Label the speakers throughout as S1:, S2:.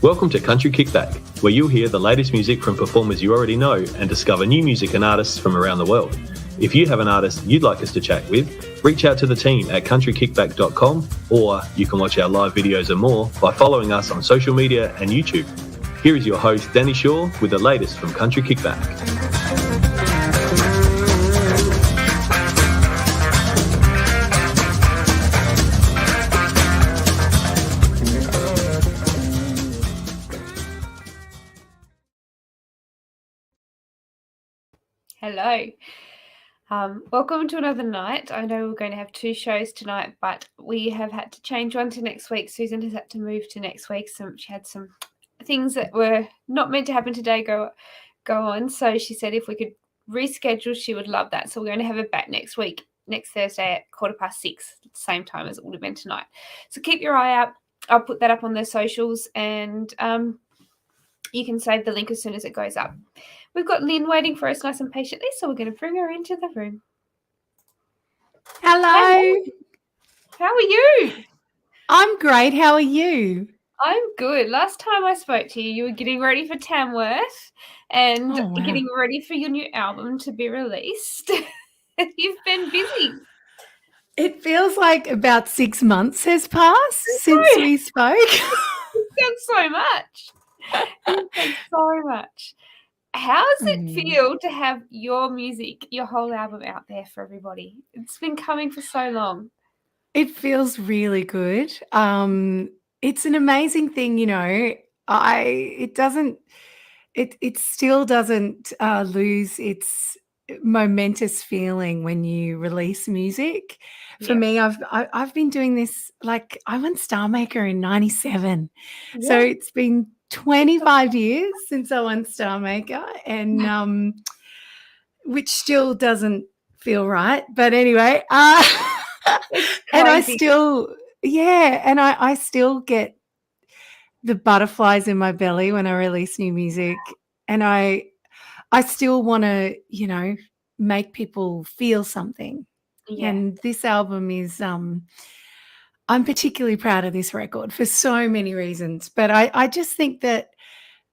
S1: Welcome to Country Kickback, where you'll hear the latest music from performers you already know and discover new music and artists from around the world. If you have an artist you'd like us to chat with, reach out to the team at countrykickback.com, or you can watch our live videos and more by following us on social media and YouTube. Here is your host, Danni Shaw, with the latest from Country Kickback.
S2: Hello. Welcome to another night. I know we're going to have two shows tonight, but we have had to change one to next week. Susan has had to move to next week. She had some things that were not meant to happen today go on. So she said if we could reschedule, she would love that. So we're going to have her back next week, next Thursday at 6:15, same time as it would have been tonight. So keep your eye out. I'll put that up on their socials, and you can save the link as soon as it goes up. We've got Lyn waiting for us nice and patiently, so we're going to bring her into the room.
S3: Hello.
S2: How are you?
S3: I'm great. How are you?
S2: I'm good. Last time I spoke to you, you were getting ready for Tamworth and getting ready for your new album to be released. You've been busy.
S3: It feels like about 6 months has passed since we spoke.
S2: You've done so much. You've done so much. How does it feel to have your music, your whole album out there for everybody? It's been coming for so long.
S3: It feels really good. It's an amazing thing, you know. It still doesn't lose its momentous feeling when you release music. For me, I've been doing this, like I won Star Maker in 97. Yeah. So it's been 25 years since I won Star Maker, and which still doesn't feel right. But anyway, and I still get the butterflies in my belly when I release new music, and I still want to, you know, make people feel something. Yeah. And this album is I'm particularly proud of this record for so many reasons, but I just think that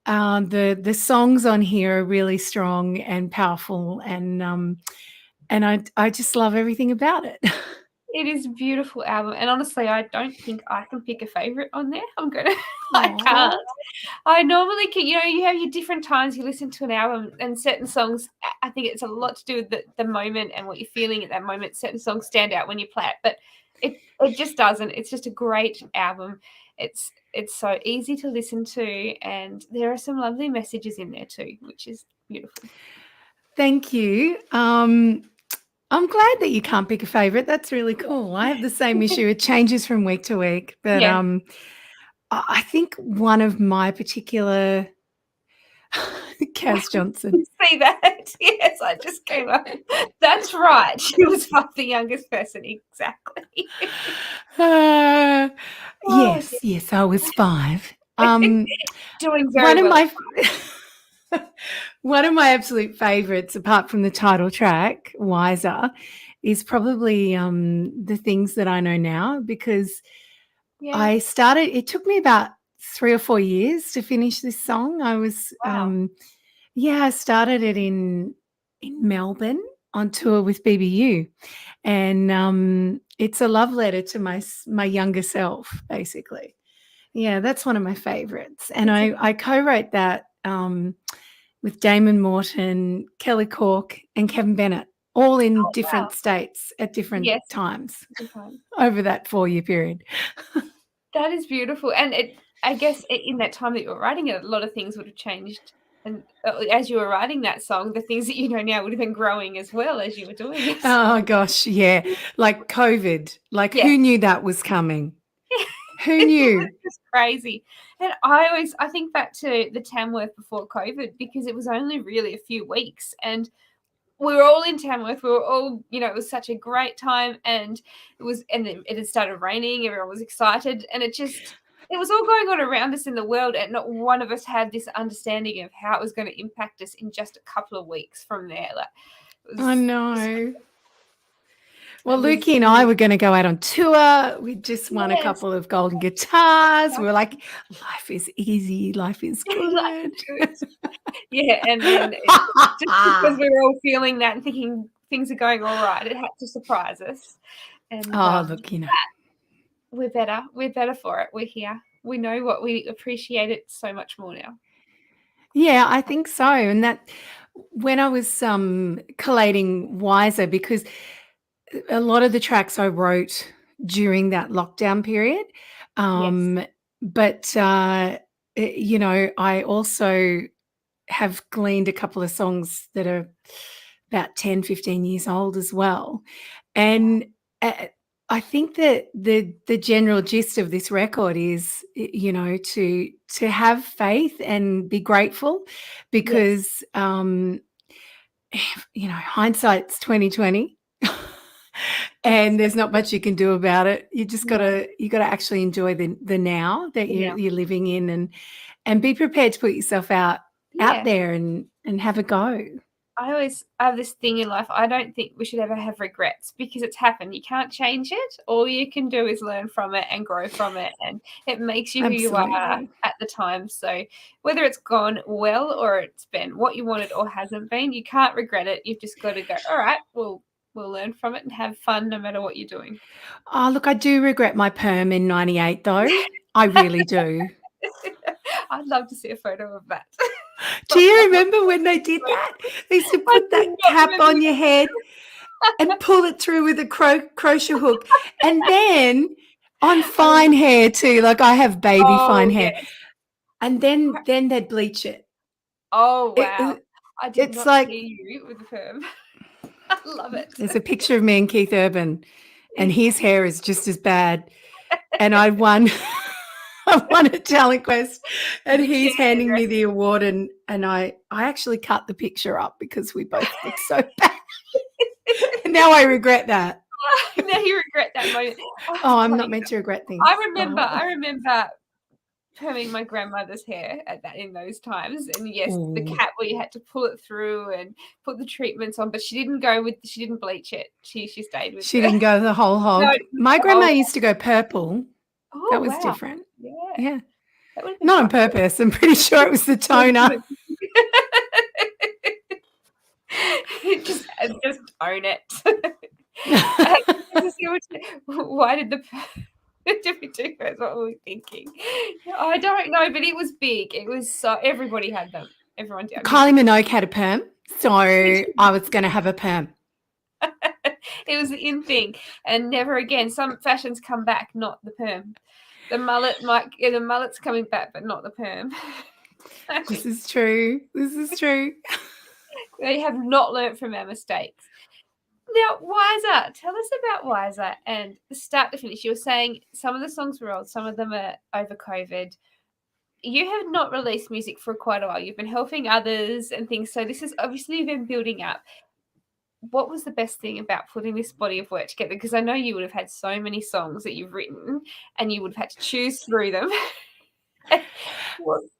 S3: the songs on here are really strong and powerful, and I just love everything about it.
S2: It is a beautiful album, and honestly, I don't think I can pick a favorite on there. I can't. I normally can, you know, you have your different times you listen to an album, and certain songs, I think it's a lot to do with the moment and what you're feeling at that moment. Certain songs stand out when you play it, but it just doesn't. It's just a great album. It's so easy to listen to, and there are some lovely messages in there too, which is beautiful.
S3: Thank you. I'm glad that you can't pick a favorite. That's really cool. I have the same issue. It changes from week to week, but I think one of my particular Kaz Johnson.
S2: You see that? Yes, I just came up. That's right. She was not the youngest person, exactly.
S3: Yes, I was 5.
S2: Doing very well.
S3: One of my absolute favorites, apart from the title track, Wiser, is probably The Things That I Know Now, because it took me about 3 or 4 years to finish this song. I was, I started it in Melbourne on tour with BBU, and it's a love letter to my younger self, basically. Yeah, that's one of my favorites, and I co-wrote that with Damon Morton, Kelly Cork, and Kevin Bennett, all in different states at different times over that 4-year period.
S2: That is beautiful. And I guess in that time that you were writing it, a lot of things would have changed. And as you were writing that song, the things that you know now would have been growing as well as you were doing it.
S3: Oh, gosh, yeah. Like COVID. Like who knew that was coming? Who knew?
S2: It's just crazy. And I think back to the Tamworth before COVID, because it was only really a few weeks, and we were all in Tamworth. We were all, you know, it was such a great time, and it had started raining. Everyone was excited, and it was all going on around us in the world, and not one of us had this understanding of how it was going to impact us in just a couple of weeks from there.
S3: I know. Well, Lukey and I were going to go out on tour. We just won a
S2: Yes.
S3: couple of golden guitars. We were like, life is easy. Life is good.
S2: Yeah, and then just because we were all feeling that and thinking things are going all right, it had to surprise us. And
S3: look, you know.
S2: We're better. We're better for it. We're here. We know what we appreciate it so much more now.
S3: Yeah, I think so. And that when I was collating Wiser, because a lot of the tracks I wrote during that lockdown period,
S2: Yes.
S3: but you know, I also have gleaned a couple of songs that are about 10, 15 years old as well. And I think that the general gist of this record is, you know, to have faith and be grateful, because you know, hindsight's 2020. And there's not much you can do about it. You just gotta actually enjoy the now that you're living in, and be prepared to put yourself out there and have a go.
S2: I always have this thing in life. I don't think we should ever have regrets, because it's happened. You can't change it. All you can do is learn from it and grow from it, and it makes you who you are at the time. So whether it's gone well or it's been what you wanted or hasn't been, you can't regret it. You've just got to go, all right, we'll learn from it and have fun no matter what you're doing.
S3: Oh, look, I do regret my perm in 98 though. I really do.
S2: I'd love to see a photo of that.
S3: Do you remember when they did that? They used to put that cap on your head and pull it through with a crochet hook. And then on fine hair too, like I have baby fine hair. Yes. And then they'd bleach it.
S2: Oh, wow. I did not see you with the perm. I love it.
S3: There's a picture of me and Keith Urban, and his hair is just as bad. And I won a talent quest, and he's handing me the award, and I actually cut the picture up because we both look so bad. And now I regret that.
S2: Now you regret that moment.
S3: Oh, I'm not meant to regret things.
S2: I remember perming my grandmother's hair in those times, and yes, the cap where you had to pull it through and put the treatments on, but she didn't bleach it. She stayed with.
S3: She didn't go the whole hog. No, my grandma used to go purple.
S2: Oh,
S3: that was different.
S2: Yeah.
S3: Not on purpose. I'm pretty sure it was the toner.
S2: just own it. Why did we do first? What were we thinking? I don't know, but it was big. It was so everybody had them. Everyone did.
S3: Kylie Minogue had a perm, so I was going to have a perm.
S2: It was the in thing, and never again. Some fashions come back, not the perm. The mullet's coming back, but not the perm.
S3: This is true.
S2: We have not learnt from our mistakes. Now, Wiser, tell us about Wiser and the start to finish. You were saying some of the songs were old, some of them are over COVID. You have not released music for quite a while. You've been helping others and things. So this has obviously been building up. What was the best thing about putting this body of work together? Because I know you would have had so many songs that you've written and you would have had to choose through them.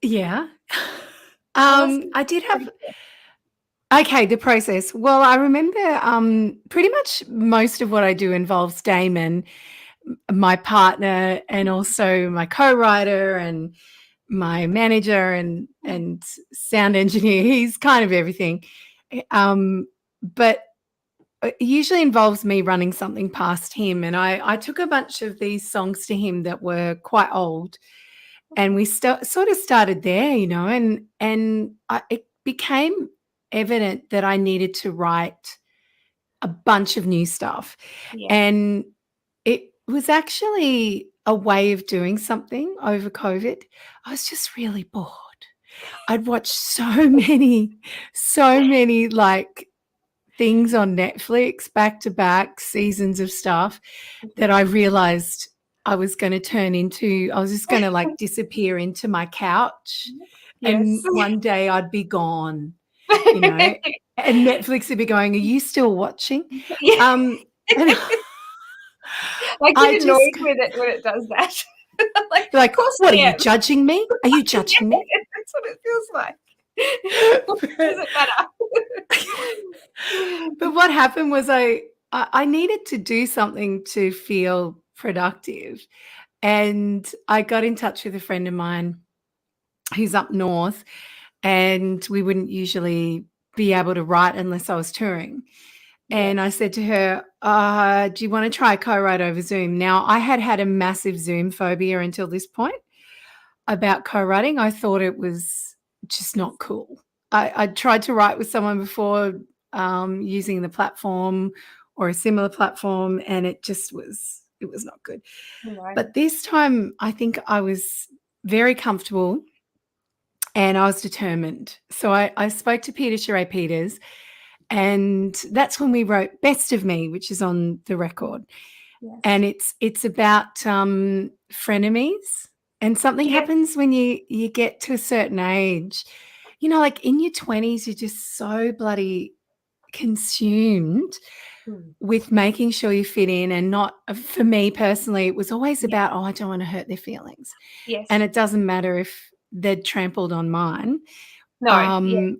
S3: Yeah. I did have... Okay, the process. Well, I remember pretty much most of what I do involves Damon, my partner, and also my co-writer and my manager and sound engineer. He's kind of everything. But it usually involves me running something past him. And I took a bunch of these songs to him that were quite old, and we sort of started there, you know, and it became evident that I needed to write a bunch of new stuff. Yeah. And it was actually a way of doing something over COVID. I was just really bored. I'd watched so many like things on Netflix, back-to-back seasons of stuff, that I realized I was going to I was just going to like disappear into my couch. Yes. And one day I'd be gone. You know, and Netflix would be going, "Are you still watching?"
S2: I get annoyed with it when it does that.
S3: like, what are you judging me? Are you judging me?
S2: That's what it feels like. Does it matter?
S3: But what happened was I I needed to do something to feel productive. And I got in touch with a friend of mine who's up north, and we wouldn't usually be able to write unless I was touring. And I said to her, do you want to try co-write over Zoom? Now, I had a massive Zoom phobia until this point about co-writing. I thought it was just not cool. I tried to write with someone before using the platform or a similar platform, and it was not good. Right. But this time I think I was very comfortable and I was determined. So I spoke to Peter Sheree-Peters, and that's when we wrote Best of Me, which is on the record. Yes. And it's about frenemies. And something happens when you get to a certain age. You know, like in your 20s, you're just so bloody consumed with making sure you fit in, and not, for me personally, it was always about, I don't want to hurt their feelings. Yes. And it doesn't matter if they'd trampled on mine. No.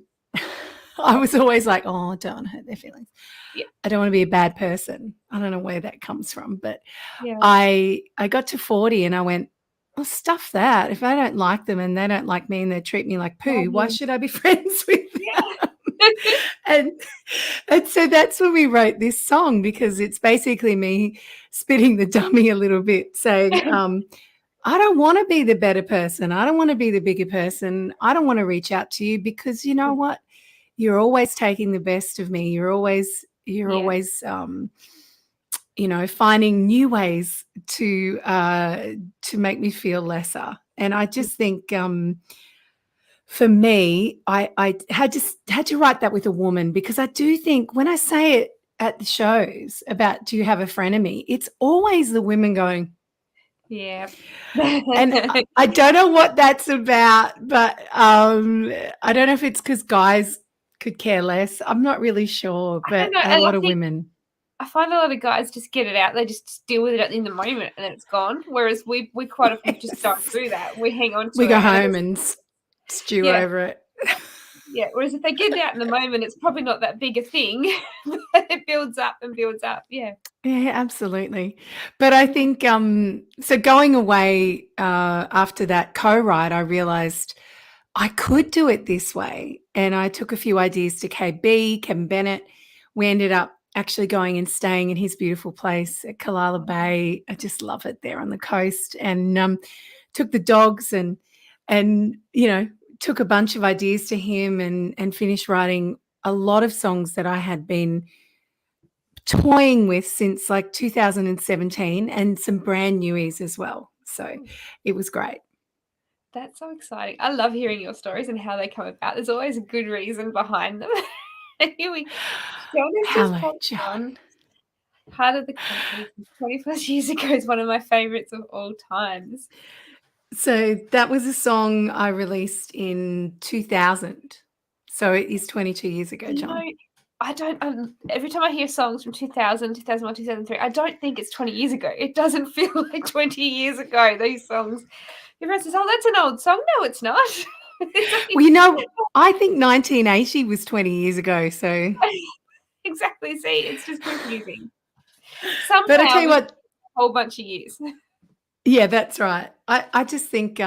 S3: I was always like, I don't want to hurt their feelings. Yeah. I don't want to be a bad person. I don't know where that comes from. But I got to 40 and I went, well, stuff that. If I don't like them and they don't like me and they treat me like poo, why should I be friends with them? and so that's when we wrote this song, because it's basically me spitting the dummy a little bit, saying, I don't want to be the better person. I don't want to be the bigger person. I don't want to reach out to you because you know what? You're always taking the best of me. You're always finding new ways to make me feel lesser. And I just think for me, I had to write that with a woman, because I do think when I say it at the shows about, do you have a frenemy, it's always the women going, yeah. And I don't know what that's about, but I don't know if it's because guys could care less. I'm not really sure, but a lot of women.
S2: I find a lot of guys just get it out. They just deal with it in the moment and then it's gone. Whereas we quite often just don't do that. We hang on to it.
S3: We go home and stew over it.
S2: Yeah. Whereas if they get it out in the moment, it's probably not that big a thing. It builds up and builds up. Yeah.
S3: Yeah, absolutely. But I think so going away after that co-write, I realized I could do it this way. And I took a few ideas to Kevin Bennett. We ended up actually going and staying in his beautiful place at Kalala Bay. I just love it there on the coast. And took the dogs and took a bunch of ideas to him and finished writing a lot of songs that I had been toying with since like 2017, and some brand newies as well. So it was great.
S2: That's so exciting. I love hearing your stories and how they come about. There's always a good reason behind them. Here we John. Heart of the Country, 20 plus years ago, is one of my favorites of all times.
S3: So that was a song I released in 2000. So it is 22 years ago, John.
S2: I don't, every time I hear songs from 2000, 2001, 2003, I don't think it's 20 years ago. It doesn't feel like 20 years ago, these songs. Everyone says, that's an old song. No, it's not.
S3: Well, I think 1980 was 20 years ago. So
S2: exactly. See, it's just confusing. Somehow,
S3: but I tell you what,
S2: a whole bunch of years.
S3: Yeah, that's right. I just think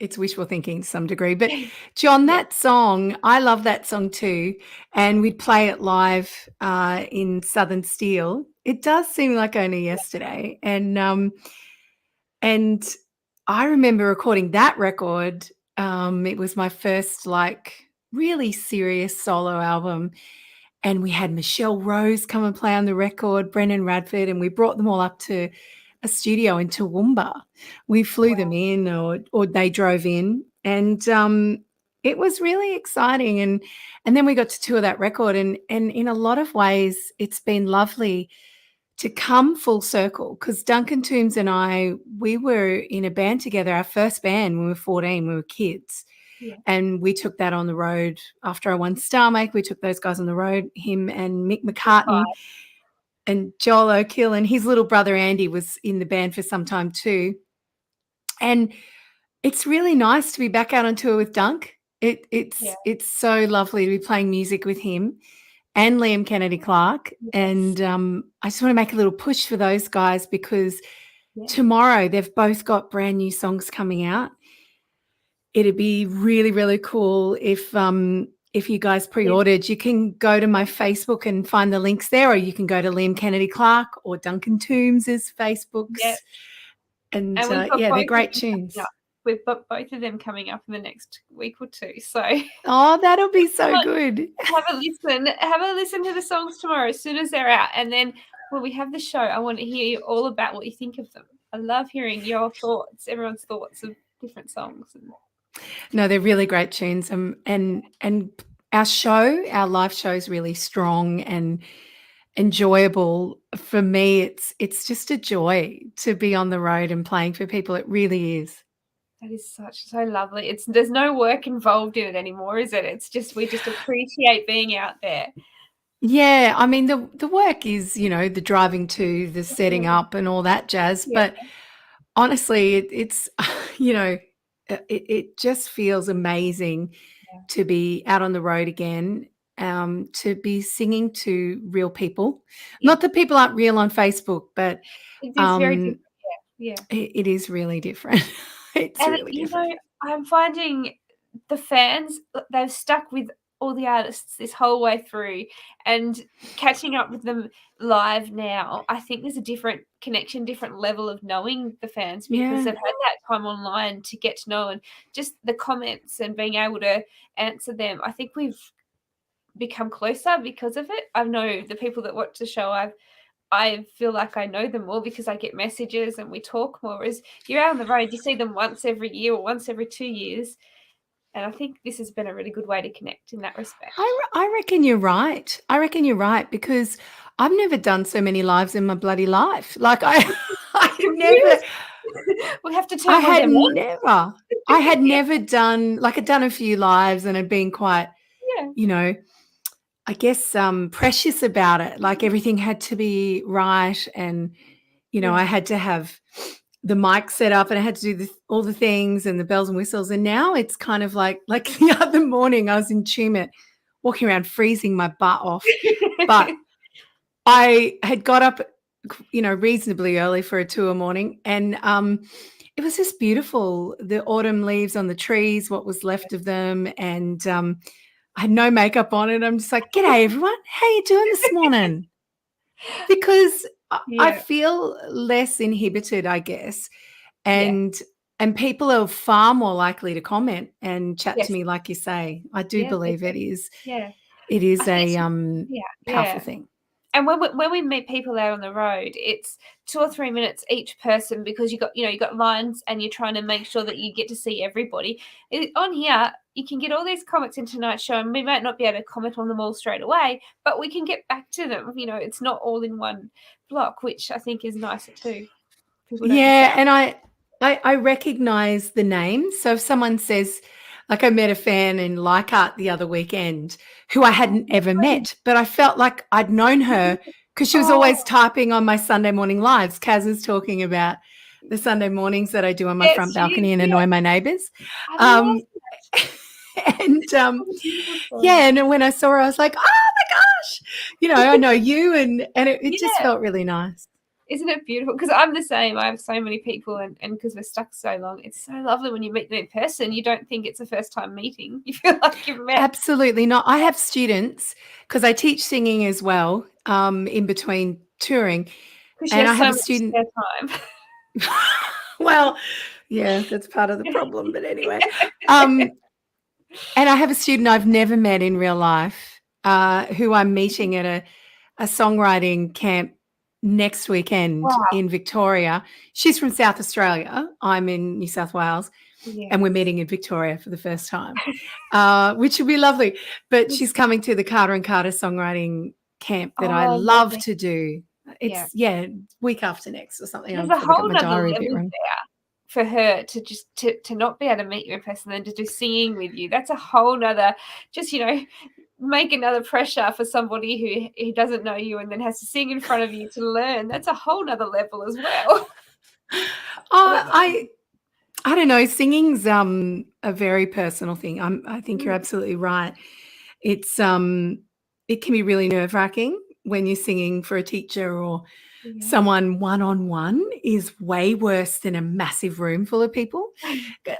S3: it's wishful thinking to some degree. But John, that song, I love that song too. And we'd play it live in Southern Steel. It does seem like only yesterday. And I remember recording that record. It was my first really serious solo album. And we had Michelle Rose come and play on the record, Brendan Radford, and we brought them all up to a studio in Toowoomba. We flew them in, or they drove in, and it was really exciting. And then we got to tour that record, and in a lot of ways, it's been lovely to come full circle, because Duncan Toombs and I, we were in a band together, our first band when we were 14, we were kids. Yeah. And we took that on the road after I won Star Make. We took those guys on the road, him and Mick McCartan. And Joel O'Kill, and his little brother Andy was in the band for some time too. And it's really nice to be back out on tour with Dunk. It's so lovely to be playing music with him. and Liam Kennedy Clark.
S2: Yes.
S3: And I just want to make a little push for those guys because tomorrow they've both got brand new songs coming out. It'd be really, really cool if you guys pre-ordered. You can go to my Facebook and find the links there, or you can go to Liam Kennedy Clark or Duncan Toombs's Facebooks.
S2: Yes.
S3: And they're great tunes.
S2: We've got both of them coming up in the next week or two. So
S3: that'll be so good.
S2: Have a listen to the songs tomorrow as soon as they're out. And then when we have the show, I want to hear all about what you think of them. I love hearing your thoughts, everyone's thoughts of different songs.
S3: No, they're really great tunes. And our live show is really strong and enjoyable. For me, it's just a joy to be on the road and playing for people. It really is.
S2: That is so lovely. There's no work involved in it anymore, is it? It's just we just appreciate being out there.
S3: Yeah, I mean the work is, the driving to, the setting up and all that jazz. Yeah. But honestly, it's it just feels amazing to be out on the road again, to be singing to real people. Yeah. Not that people aren't real on Facebook, but
S2: it is very different. Yeah.
S3: It is really different. It's really different.
S2: I'm finding the fans, they've stuck with all the artists this whole way through, and catching up with them live now, I think there's a different connection, different level of knowing the fans because they've had that time online to get to know, and just the comments and being able to answer them. I think we've become closer because of it. I know the people that watch the show, I feel like I know them more because I get messages and we talk more. As you're out on the road, you see them once every year or once every 2 years. And I think this has been a really good way to connect in that respect.
S3: I reckon you're right. Because I've never done so many lives in my bloody life. Like I never.
S2: We have to turn. I
S3: had never done, like I'd done a few lives and had been quite, I guess precious about it. Like everything had to be right, and I had to have the mic set up and I had to do all the things and the bells and whistles. And now it's kind of like the other morning I was in Tumut walking around freezing my butt off. But I had got up, reasonably early for a tour morning, and it was just beautiful. The autumn leaves on the trees, what was left of them, and I had no makeup on and I'm just like, g'day everyone, how you doing this morning? Because I feel less inhibited, I guess. And people are far more likely to comment and chat to me, like you say. I do believe it is. Yeah. It is a powerful thing.
S2: And when we meet people out on the road, it's 2 or 3 minutes each person because you got lines and you're trying to make sure that you get to see everybody. On here, you can get all these comments in tonight's show, and we might not be able to comment on them all straight away, but we can get back to them. It's not all in one block, which I think is nicer too.
S3: And I recognize the names. So if someone says, like I met a fan in Leichhardt the other weekend who I hadn't ever met, but I felt like I'd known her because she was always typing on my Sunday morning lives. Kaz is talking about the Sunday mornings that I do on my front balcony and annoy my neighbours. And when I saw her, I was like, oh my gosh, I know you, and it just felt really nice.
S2: Isn't it beautiful? Because I'm the same. I have so many people, and because we're stuck so long, it's so lovely when you meet them in person. You don't think it's a first time meeting. You feel like you've met.
S3: Absolutely not. I have students because I teach singing as well in between touring.
S2: And I have a student. Time.
S3: Well, yeah, that's part of the problem. But anyway, and I have a student I've never met in real life who I'm meeting at a songwriting camp next weekend in Victoria. She's from South Australia. I'm in New South Wales, and we're meeting in Victoria for the first time, which would be lovely. But she's coming to the Carter and Carter songwriting camp that I love to do. It's week after next or something.
S2: There's a whole other level there for her to just to not be able to meet you in person and to do singing with you. That's a whole nother, just make another pressure for somebody who doesn't know you and then has to sing in front of you to learn. That's a whole nother level as well.
S3: I don't know. Singing's a very personal thing. I think you're absolutely right. It's it can be really nerve-wracking when you're singing for a teacher or someone one-on-one is way worse than a massive room full of people.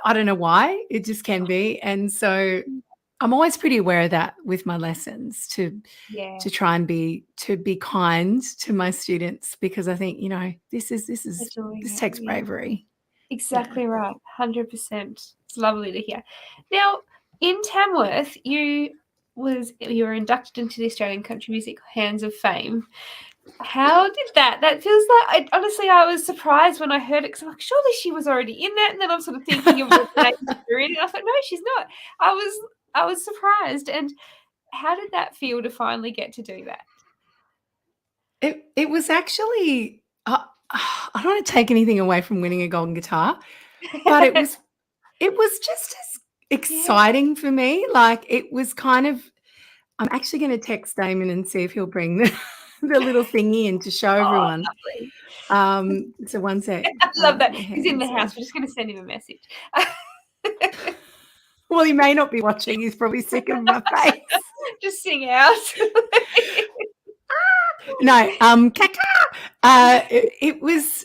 S3: I don't know why. It just can be. And so I'm always pretty aware of that with my lessons to try and be kind to my students, because I think, this takes bravery.
S2: Exactly right. 100%. It's lovely to hear. Now, in Tamworth, you were inducted into the Australian Country Music Hands of Fame. How did that feels like, honestly, I was surprised when I heard it, because I'm like, surely she was already in that, and then I'm sort of thinking of what the name and I was like, no, she's not. I was surprised. And how did that feel to finally get to do that?
S3: It was actually, I don't want to take anything away from winning a golden guitar, but it was just as exciting for me. Like, it was kind of, I'm actually going to text Damon and see if he'll bring the little thingy in to show everyone.
S2: Lovely.
S3: So one sec.
S2: I love that. He's in the house. We're just going to send him a message.
S3: Well, he may not be watching. He's probably sick of my face.
S2: Just sing out.
S3: No, it was,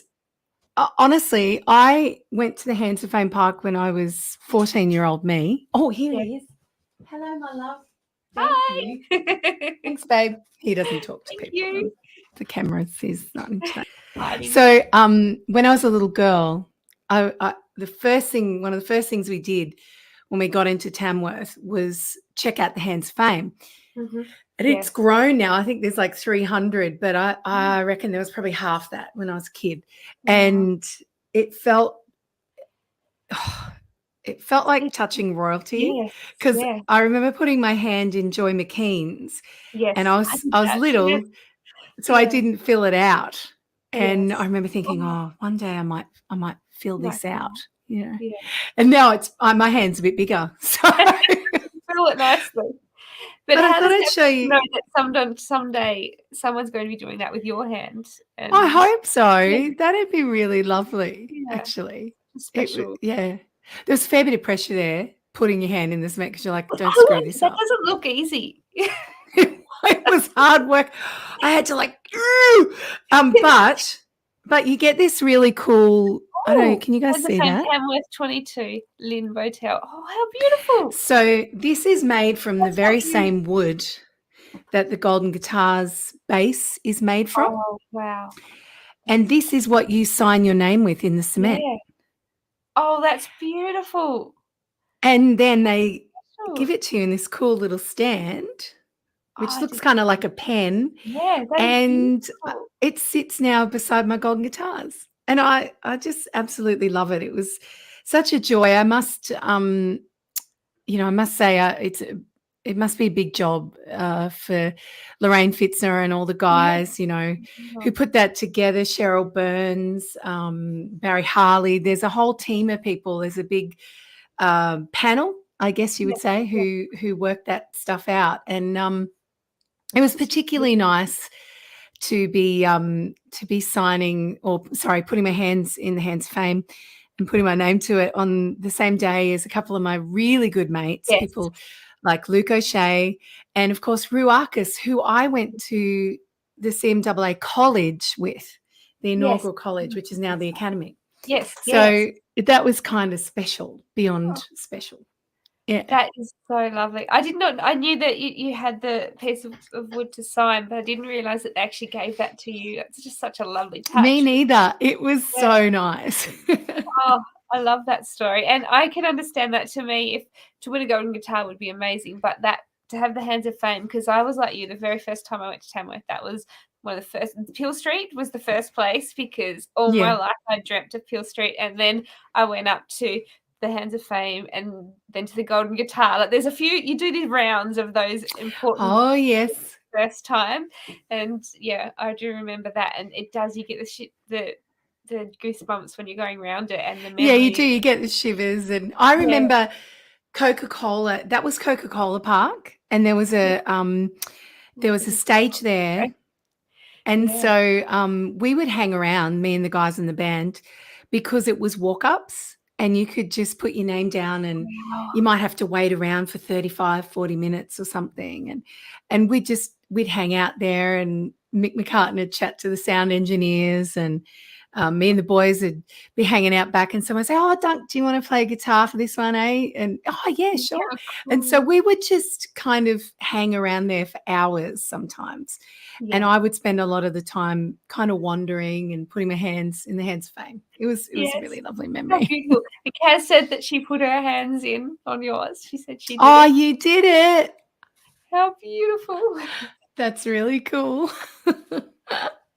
S3: honestly, I went to the Hands of Fame Park when I was 14-year-old me. Oh, here he is. Hello, my love.
S2: Hi.
S3: Thanks, babe. He doesn't talk to
S2: Thank
S3: people.
S2: you.
S3: The camera is not into that. So when I was a little girl, one of the first things we did when we got into Tamworth was check out the Hands of Fame.
S2: Mm-hmm.
S3: And it's grown now. I think there's like 300, but I reckon there was probably half that when I was a kid. And it felt like touching royalty, because I remember putting my hand in Joy McKean's, and I was little, so I didn't fill it out. And I remember thinking, one day I might fill this out, And now my hand's a bit bigger, so
S2: fill it nicely. But
S3: I
S2: how
S3: thought
S2: does
S3: I'd show you.
S2: Know that someday someone's going to be doing that with your hand?
S3: I hope so. Yeah. That'd be really lovely, actually.
S2: Special.
S3: There's a fair bit of pressure there, putting your hand in the cement, because you're like, don't screw this up.
S2: That doesn't look easy.
S3: It was hard work. I had to but you get this really cool. I don't know. Can you guys see that?
S2: Tamworth 22, Lyn Bowtell. Oh, how beautiful!
S3: So this is made from the very same wood that the golden guitar's base is made from.
S2: Oh, wow!
S3: And this is what you sign your name with in the cement.
S2: Yeah. Oh, that's beautiful.
S3: And then they give it to you in this cool little stand, which looks kind of like a pen.
S2: Yeah,
S3: and it sits now beside my golden guitars. And I just absolutely love it. It was such a joy. I must say it must be a big job for Lorraine Fitzner and all the guys, who put that together. Cheryl Burns, Barry Harley. There's a whole team of people. There's a big panel, I guess you would say, who worked that stuff out. And it was particularly nice to be putting my hands in the Hands of Fame and putting my name to it on the same day as a couple of my really good mates, people like Luke O'Shea and, of course, Rue Arcus, who I went to the CMAA college with, the inaugural college, which is now the Academy. So that was kind of special, beyond special. Yeah,
S2: that is so lovely. I knew that you had the piece of wood to sign, but I didn't realize that they actually gave that to you. It's just such a lovely touch.
S3: Me neither. It was so nice.
S2: Oh, I love that story. And I can understand that. To me, if to win a golden guitar would be amazing, but that to have the Hands of Fame, because I was like you, the very first time I went to Tamworth, that was one of the first. Peel Street was the first place, because all my life I dreamt of Peel Street, and then I went up to the Hands of Fame and then to the golden guitar. Like, there's a few, you do these rounds of those important first time, and I do remember that. And it does, you get the goosebumps when you're going around it, and the memory.
S3: You do, you get the shivers. And I remember Coca-Cola, that was Coca-Cola Park, and there was a stage there, and so we would hang around, me and the guys in the band, because it was walk-ups. and you could just put your name down, and you might have to wait around for 35, 40 minutes or something. And we'd hang out there, and Mick McCartan would chat to the sound engineers, and me and the boys would be hanging out back, and someone would say, "Oh, Dunk, do you want to play guitar for this one, eh?" And, "Oh, yeah, sure."
S2: Yeah, cool.
S3: And so we would just kind of hang around there for hours sometimes.
S2: Yeah.
S3: And I would spend a lot of the time kind of wandering and putting my hands in the hands of fame. It was a really lovely
S2: How
S3: memory.
S2: beautiful. Kaz said that she put her hands in on yours. She said she did
S3: Oh,
S2: it.
S3: you did it.
S2: How beautiful.
S3: That's really cool.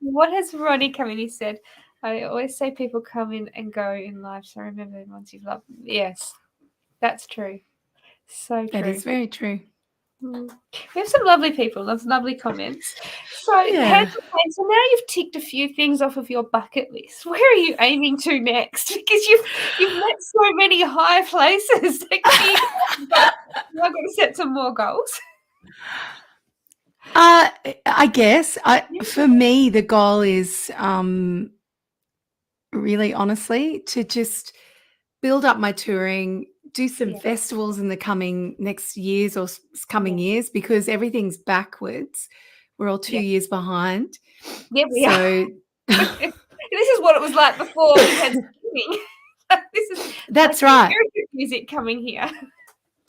S2: What has Ronnie come in? He said, "I always say people come in and go in life, so remember once you've loved them." Yes, that's true. So true.
S3: That is very true.
S2: We have some lovely people, lots of lovely comments. So,
S3: Yeah.
S2: so now you've ticked a few things off of your bucket list. Where are you aiming to next? Because you've met so many high places. You've got to set some more goals.
S3: I guess for me, the goal is really honestly to just build up my touring, do some festivals in the coming years, because everything's backwards. We're all 2 years behind.
S2: Yeah, we are. This is what it was like before we had streaming.
S3: That's right.
S2: Very good music coming here.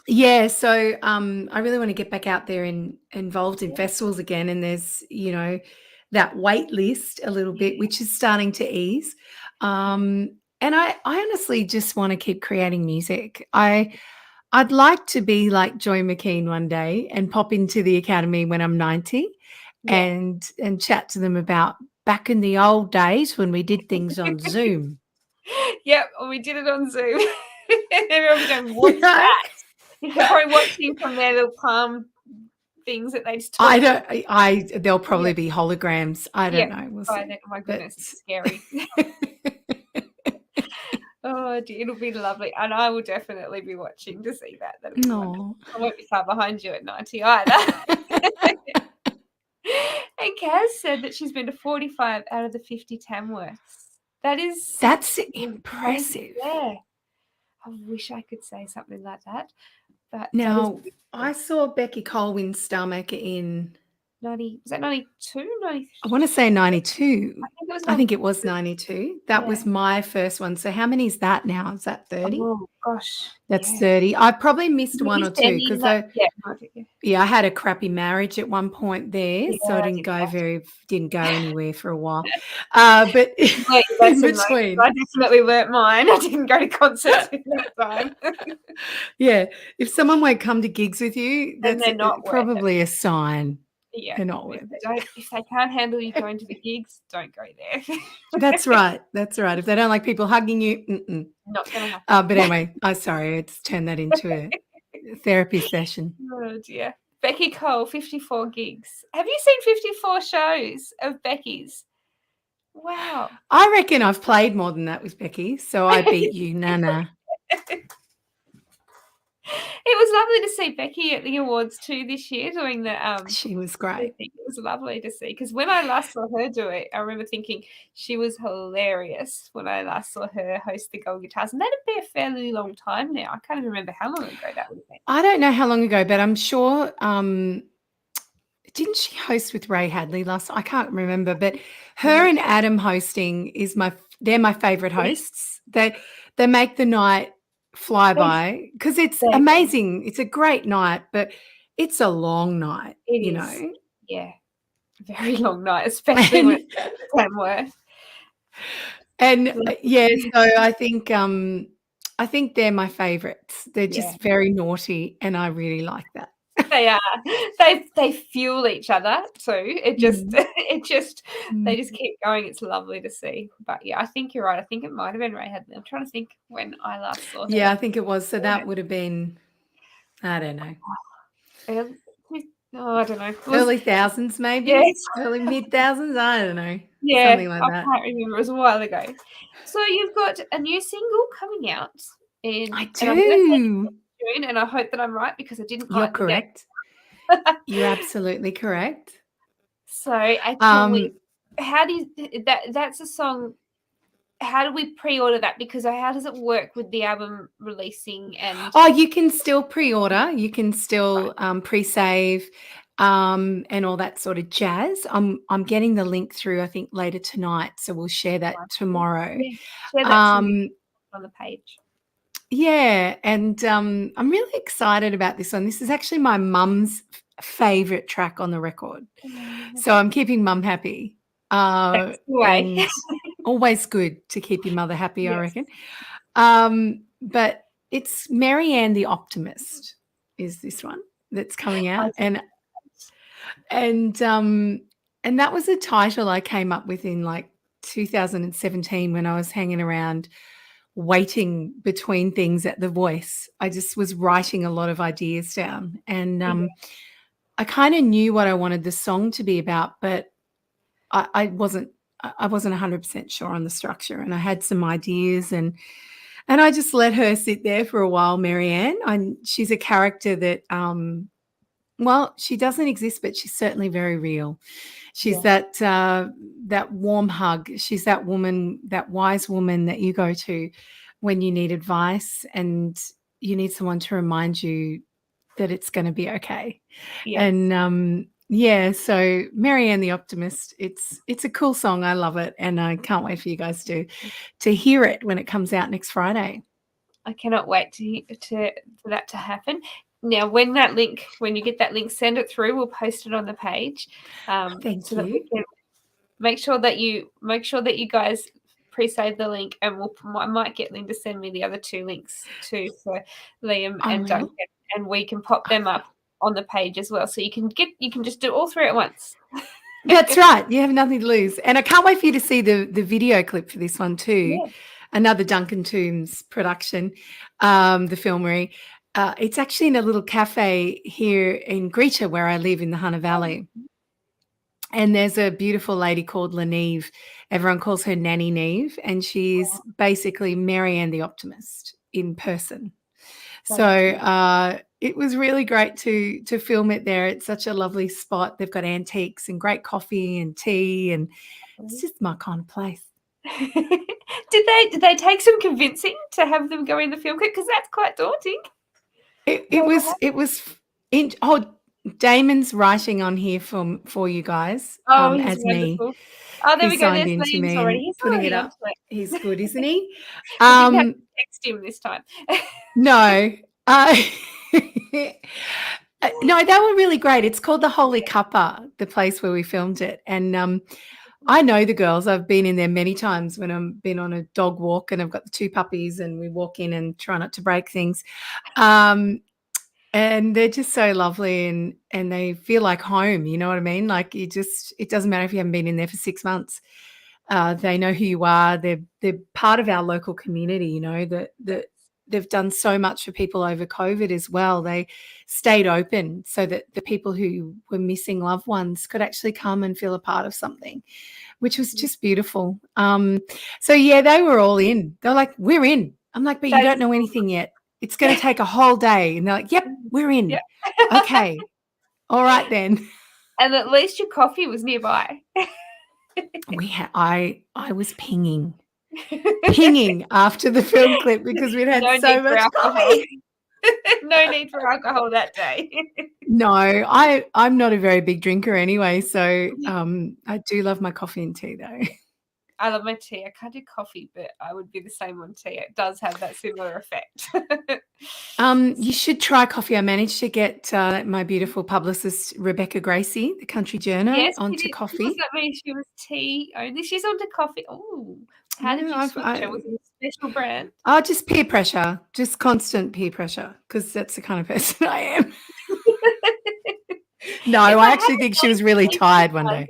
S3: Yeah, so I really want to get back out there and involved in festivals again. And there's, that wait list a little bit, which is starting to ease. And I honestly just want to keep creating music. I'd like to be like Joy McKean one day and pop into the Academy when I'm 90 and chat to them about back in the old days when we did things on Zoom.
S2: Yep, we did it on Zoom. Everyone's going, "What's that?" They're probably watching from their little palm things that they just talk.
S3: There'll probably be holograms. I don't know. We'll see.
S2: My goodness, it's scary. Oh dear, it'll be lovely. And I will definitely be watching to see that. That'll be wonderful. I won't be far behind you at 90 either. And Kaz said that she's been to 45 out of the 50 Tamworths. That's
S3: impressive.
S2: Yeah. I wish I could say something like that. But
S3: now, I saw Becky Cole win Starmaker in
S2: 90. Was that 92? 93?
S3: I want to say 92.
S2: I think it was
S3: 92. That was my first one. So how many is that now? Is that 30?
S2: Oh gosh,
S3: that's 30. I probably missed one or two because I had a crappy marriage at one point there, so I didn't go anywhere for a while. But in between,
S2: I definitely learnt mine. I didn't go to concerts at that time.
S3: Yeah, if someone won't come to gigs with you, that's probably a sign.
S2: Yeah,
S3: they're not worth
S2: it. If they can't handle you going to the gigs, don't go there.
S3: That's right. If they don't like people hugging you,
S2: not going to happen.
S3: But anyway, sorry, I just turned that into a therapy session.
S2: Oh dear. Becky Cole, 54 gigs. Have you seen 54 shows of Becky's? Wow.
S3: I reckon I've played more than that with Becky, so I beat you, Nana.
S2: It was lovely to see Becky at the awards too this year doing the
S3: she was great.
S2: It was lovely to see because when I last saw her do it, I remember thinking she was hilarious when I last saw her host the Gold Guitars, and that'd be a fairly long time now. I can't even remember how long ago that would have been.
S3: I don't know how long ago, but I'm sure didn't she host with Ray Hadley last? I can't remember, but her and Adam hosting they're my favorite hosts. They make the night fly by because it's amazing. It's a great night, but it's a long night.
S2: It is. Yeah, very long night, especially when it's Tamworth.
S3: And so I think they're my favorites. They're just very naughty, and I really like that.
S2: They are. They fuel each other too. They just keep going. It's lovely to see. But yeah, I think you're right. I think it might have been Ray Hadley. I'm trying to think when I last saw her.
S3: Yeah, I think it was. So that would have been, I don't know.
S2: I don't know.
S3: Early thousands, maybe.
S2: Yes.
S3: Early mid thousands. I don't know.
S2: Yeah,
S3: something like that.
S2: I can't remember. It was a while ago. So you've got a new single coming out.
S3: I do.
S2: June, and I hope that I'm right because I didn't.
S3: You're correct. You're absolutely correct.
S2: So actually, how do you? That's a song how do we pre-order that? Because how does it work with the album releasing? And
S3: you can still pre-order. You can still pre-save and all that sort of jazz. I'm getting the link through, I think, later tonight, so we'll share that tomorrow.
S2: Yeah, share that to me on the page.
S3: Yeah, and I'm really excited about this one. This is actually my mum's favorite track on the record, so I'm keeping mum happy.
S2: That's the way.
S3: And always good to keep your mother happy, I reckon. But it's Marianne the Optimist is this one that's coming out, and that was a title I came up with in like 2017 when I was hanging around waiting between things at The Voice. I just was writing a lot of ideas down, and I kind of knew what I wanted the song to be about, but I wasn't 100% sure on the structure, and I had some ideas, and I just let her sit there for a while, Marianne. She's a character that, well, she doesn't exist, but she's certainly very real. She's that warm hug. She's that woman, that wise woman that you go to when you need advice and you need someone to remind you that it's going to be okay. Yes. And so Marianne the Optimist, it's a cool song. I love it, and I can't wait for you guys to hear it when it comes out next Friday.
S2: I cannot wait for that to happen. Now, when you get that link, send it through. We'll post it on the page.
S3: Thank you. That we can
S2: make sure that you guys pre-save the link, and I might get Lyn to send me the other 2 links too for Liam and Duncan, and we can pop them up on the page as well. So you can just do all 3 at once.
S3: That's right. You have nothing to lose. And I can't wait for you to see the video clip for this one too. Yeah. Another Duncan Toombs production, the Filmery. It's actually in a little cafe here in Greta where I live in the Hunter Valley. And there's a beautiful lady called Lyn. Everyone calls her Nanny Neve, and she's basically Marianne the Optimist in person. So it was really great to film it there. It's such a lovely spot. They've got antiques and great coffee and tea, and it's just my kind of place.
S2: Did they take some convincing to have them go in the film clip? Because that's quite daunting.
S3: It was Damon's writing on here for you guys as
S2: wonderful.
S3: me.
S2: Oh, there we go.
S3: There's
S2: There's
S3: into me
S2: already. He's
S3: putting
S2: already
S3: it up. He's good, isn't he?
S2: We didn't have to text him this time.
S3: No. No, they were really great. It's called the Holy Cuppa, the place where we filmed it. And I know the girls. I've been in there many times when I've been on a dog walk and I've got the 2 puppies and we walk in and try not to break things. And they're just so lovely and they feel like home, you know what I mean? Like it doesn't matter if you haven't been in there for 6 months. They know who you are. They're part of our local community, you know, that they've done so much for people over COVID as well. They stayed open so that the people who were missing loved ones could actually come and feel a part of something, which was just beautiful. So yeah, they were all in. They're like, we're in. I'm like, but you don't know anything yet. It's going to take a whole day. And they're like, yep, we're in. Yep. Okay. All right then.
S2: And at least your coffee was nearby.
S3: I was pinging after the film clip because we'd had so much coffee.
S2: No need for alcohol that day.
S3: No, I'm not a very big drinker anyway, so I do love my coffee and tea though.
S2: I love my tea. I can't do coffee, but I would be the same on tea. It does have that similar effect.
S3: You should try coffee. I managed to get my beautiful publicist, Rebecca Gracie, the Country Journal, onto coffee.
S2: Does that mean she was tea only? She's onto coffee. Oh, how did you switch her? Was it a special brand?
S3: Oh, just peer pressure, just constant peer pressure, because that's the kind of person I am. No, I actually think she was really tired one day.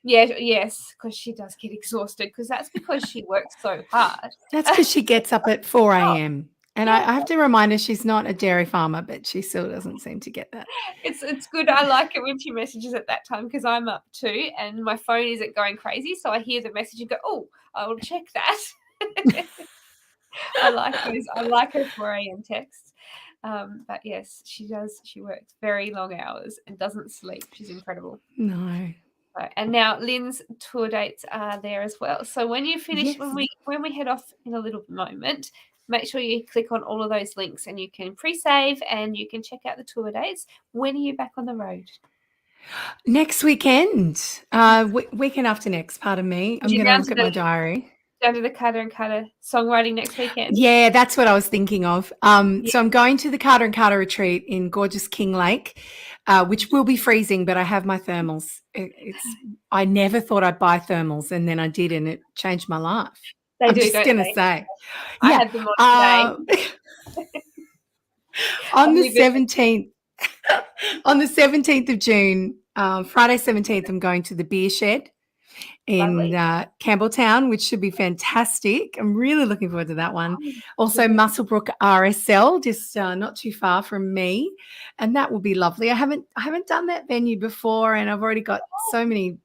S2: Yes, because she does get exhausted because that's because she works so hard.
S3: That's because she gets up at 4 a.m. And I have to remind her she's not a dairy farmer, but she still doesn't seem to get that.
S2: It's good. I like it when she messages at that time because I'm up too and my phone isn't going crazy. So I hear the message and go, oh, I will check that. I like her 4 a.m. texts. But yes, she does. She works very long hours and doesn't sleep. She's incredible.
S3: No.
S2: So, and now Lyn's tour dates are there as well. So when you finish, when we head off in a little moment, make sure you click on all of those links and you can pre-save and you can check out the tour dates. When are you back on the road?
S3: Next weekend. Weekend after next, pardon me. I'm going to look at my diary.
S2: Down to the Carter and Carter songwriting next weekend?
S3: Yeah, that's what I was thinking of. So I'm going to the Carter and Carter retreat in gorgeous King Lake, which will be freezing, but I have my thermals. I never thought I'd buy thermals, and then I did, and it changed my life. I'm just going to say.
S2: I had them on today.
S3: On the 17th, on the 17th of June, Friday 17th, I'm going to the Beer Shed in Campbelltown, which should be fantastic. I'm really looking forward to that one. Also, Muswellbrook RSL, just not too far from me, and that will be lovely. I haven't done that venue before, and I've already got so many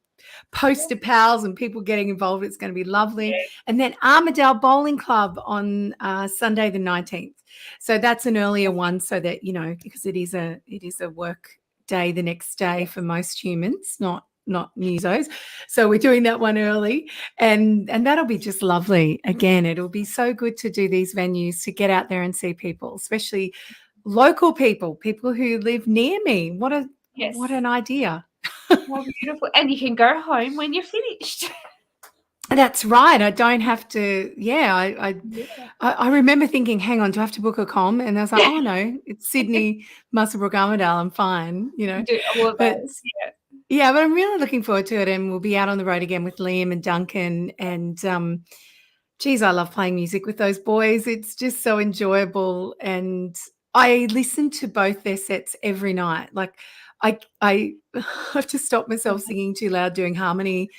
S3: poster pals and people getting involved. It's going to be lovely. And then Armadale Bowling Club on Sunday the 19th. So that's an earlier one, so that because it is a work day the next day for most humans, not musos. So we're doing that one early, and that'll be just lovely. Again, it'll be so good to do these venues, to get out there and see people, especially local people who live near me. What an idea.
S2: How beautiful. And you can go home when you're finished.
S3: That's right. I don't have to. I remember thinking, hang on, do I have to book a com? And I was like, oh no, it's Sydney, Muswellbrook, Armadale. I'm fine.
S2: Do all of those.
S3: Yeah, but I'm really looking forward to it, and we'll be out on the road again with Liam and Duncan. And geez, I love playing music with those boys. It's just so enjoyable, and I listen to both their sets every night. Like I have to stop myself singing too loud doing harmony,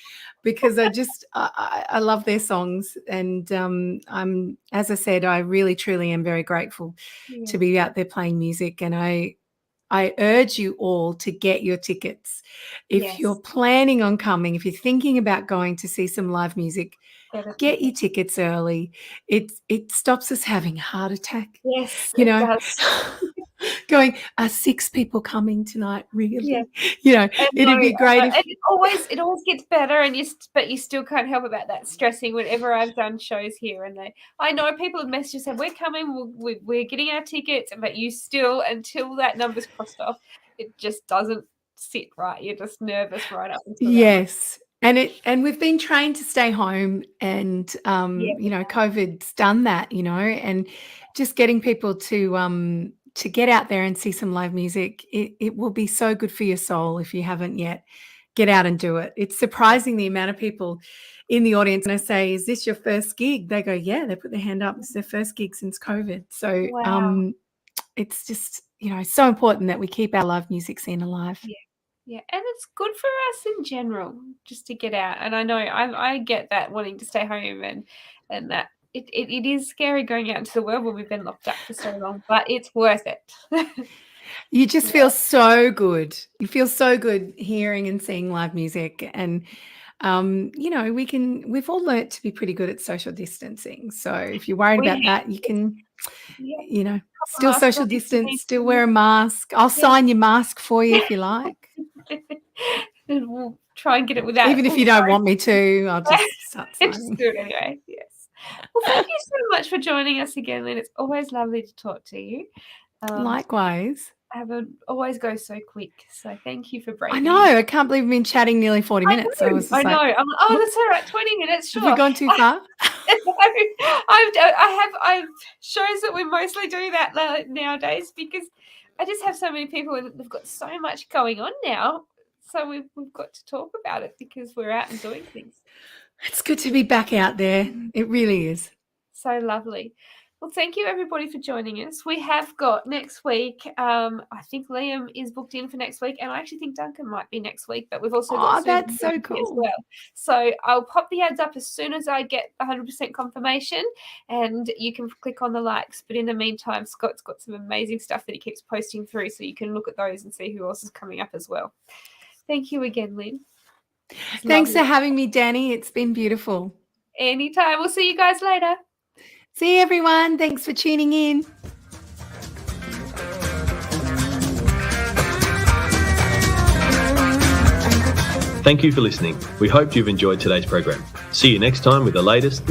S3: because I love their songs. And I'm, as I said, I really truly am very grateful to be out there playing music. And I urge you all to get your tickets. If you're planning on coming, if you're thinking about going to see some live music, get your tickets early. It stops us having a heart attack.
S2: Yes, it does.
S3: Going, are 6 people coming tonight? Really? It'd be great.
S2: And it always gets better, but you still can't help about that stressing whenever I've done shows here. And I know people have messaged and said, we're coming, we're getting our tickets, but you still, until that number's crossed off, it just doesn't sit right. You're just nervous right up until
S3: yes. And we've been trained to stay home, and COVID's done that, and just getting people to get out there and see some live music. It will be so good for your soul. If you haven't yet, get out and do it. It's surprising the amount of people in the audience. And I say, is this your first gig? They go, yeah. They put their hand up. It's their first gig since COVID. So it's just, so important that we keep our live music scene alive.
S2: Yeah, and it's good for us in general just to get out. And I know I get that, wanting to stay home, and that it is scary going out into the world when we've been locked up for so long, but it's worth it.
S3: You just feel so good. You feel so good hearing and seeing live music. And we've all learnt to be pretty good at social distancing. So if you're worried about that, you can still social distance, still wear a mask. I'll sign your mask for you if you like.
S2: And we'll try and get it without.
S3: Even if you don't want me to, I'll just start signing.
S2: Just do it anyway. Yes. Well, thank you so much for joining us again, Lyn. It's always lovely to talk to you.
S3: Likewise.
S2: Always goes so quick. So thank you for breaking.
S3: I know. I can't believe we've been chatting nearly 40 minutes.
S2: I know. I'm like, oh, that's all right. 20 minutes. Sure.
S3: Have we gone too far?
S2: I've shows that we mostly do that nowadays, because I just have so many people and they've got so much going on now. So we've got to talk about it because we're out and doing things.
S3: It's good to be back out there. It really is.
S2: So lovely. Well, thank you everybody for joining us. We have got next week. I think Liam is booked in for next week, and I actually think Duncan might be next week. But we've also got
S3: that's so cool
S2: as well. So I'll pop the ads up as soon as I get 100% confirmation, and you can click on the likes. But in the meantime, Scott's got some amazing stuff that he keeps posting through, so you can look at those and see who else is coming up as well. Thank you again, Lyn.
S3: Thanks for having me, Danni. It's been beautiful.
S2: Anytime. We'll see you guys later.
S3: See you, everyone. Thanks for tuning in.
S1: Thank you for listening. We hope you've enjoyed today's program. See you next time with the latest